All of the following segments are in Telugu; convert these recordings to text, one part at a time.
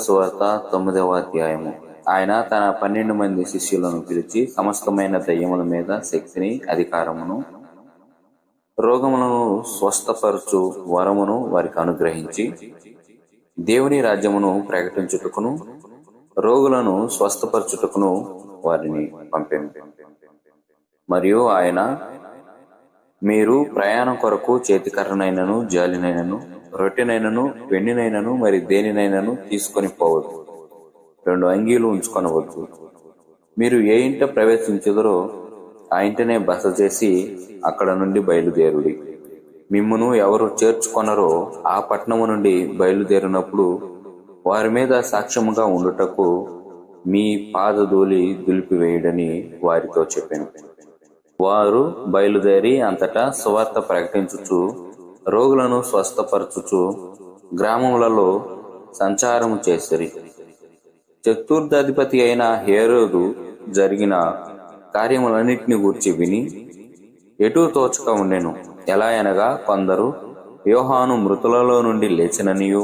సువార్త 9వ అధ్యాయము. ఆయన తన 12 మంది శిష్యులను పిలిచి సమస్తమైన దయ్యముల మీద శక్తిని, అధికారమును, రోగములను స్వస్థపరచు వరమును వారికి అనుగ్రహించి, దేవుని రాజ్యమును ప్రకటించుటకును, రోగులను స్వస్థపరచుటకును వారిని పంపెను. మరియు ఆయన, మీరు ప్రయాణం కొరకు చేతికర్రనైనను, జాలినైనను, రొట్టెనైనను, వెండినైనను మరి దేనినైనను తీసుకొని పోవద్దు. 2 అంగీలు ఉంచుకొనవద్దు. మీరు ఏ ఇంట ప్రవేశించుదరో ఆ ఇంటనే బస చేసి అక్కడ నుండి బయలుదేరుడి. మిమ్మును ఎవరు చేర్చుకొనరో ఆ పట్టణము నుండి బయలుదేరినప్పుడు వారి మీద సాక్ష్యముగా ఉండుటకు మీ పాదధూళి దులిపివేయుడని వారితో చెప్పాను. వారు బయలుదేరి అంతటా సువార్త ప్రకటించుచు, రోగులను స్వస్థపరచుచు గ్రామములలో సంచారము చేసిరి. చతుర్థాధిపతి అయిన హేరోదు జరిగిన కార్యములన్నిటిని గూర్చి విని ఎటూ తోచక ఉండెను. ఎలా అనగా, కొందరు యోహాను మృతులలో నుండి లేచిననియు,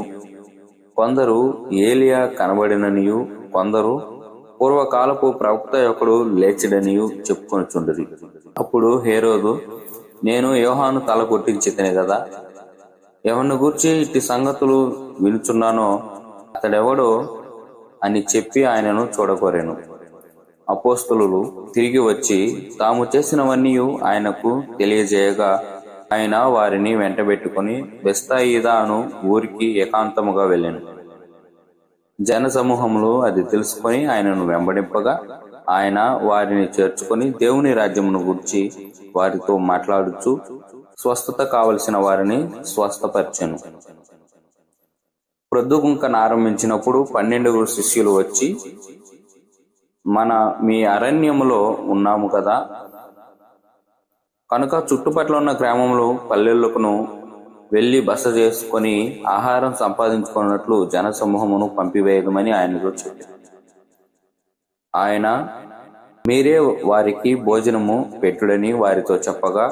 కొందరు ఏలియా కనబడిననియు, కొందరు పూర్వకాలపు ప్రవక్త ఒకడు లేచిడనియు చెప్పుకొనుచుండిరి. అప్పుడు హేరోదు, నేను యోహాను తల కొట్టించితిని గదా, ఎవరిని గూర్చి ఇట్టి సంగతులు వినుచున్నానో అతడెవడో అని చెప్పి ఆయనను చూడకోరెను. అపోస్తలులు తిరిగి వచ్చి తాము చేసినవన్నీ ఆయనకు తెలియజేయగా, ఆయన వారిని వెంటబెట్టుకుని బెత్సాయిదా అను ఊరికి ఏకాంతముగా వెళ్ళెను. జన సమూహములు అది తెలుసుకొని ఆయనను వెంబడింపగా, ఆయన వారిని చేర్చుకొని దేవుని రాజ్యమును గూర్చి వారితో మాట్లాడుచు స్వస్థత కావలసిన వారిని స్వస్థపరిచెను. ప్రొద్దుగుంకనారంభించినప్పుడు 12 శిష్యులు వచ్చి, మీ అరణ్యములో ఉన్నాము కదా, కనుక చుట్టుపట్ల ఉన్న గ్రామములు పల్లెలకు వెళ్లి బస చేసుకొని ఆహారం సంపాదించుకున్నట్లు జన సమూహమును పంపివేయదమని ఆయనతో చెప్పారు. ఆయన, మీరే వారికి భోజనము పెట్టుడని వారితో చెప్పగా,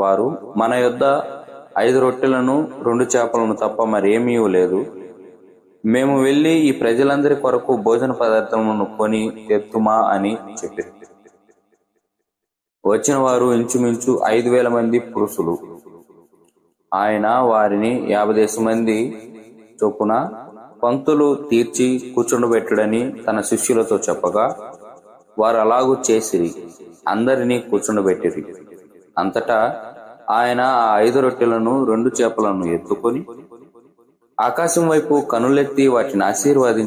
వారు, మన యొద్ద 5 రొట్టెలను 2 చేపలను తప్ప మరేమీ లేదు. మేము వెళ్లి ఈ ప్రజలందరి కొరకు భోజన పదార్థములను కొని తెత్తుమా అని చెప్పారు. వచ్చిన వారు ఇంచుమించు 5,000 మంది పురుషులు. ఆయన వారిని 50 మంది చొప్పున పంక్తులు తీర్చి కూర్చుండబెట్టుడని తన శిష్యులతో చెప్పగా, వారు అలాగూ చేసిరి. అందరినీ కూర్చుండబెట్టిరి. అంతటా ఆయన ఆ 5 రొట్టెలను 2 చేపలను ఎత్తుకొని ఆకాశం వైపు కనులెత్తి వాటిని ఆశీర్వదించి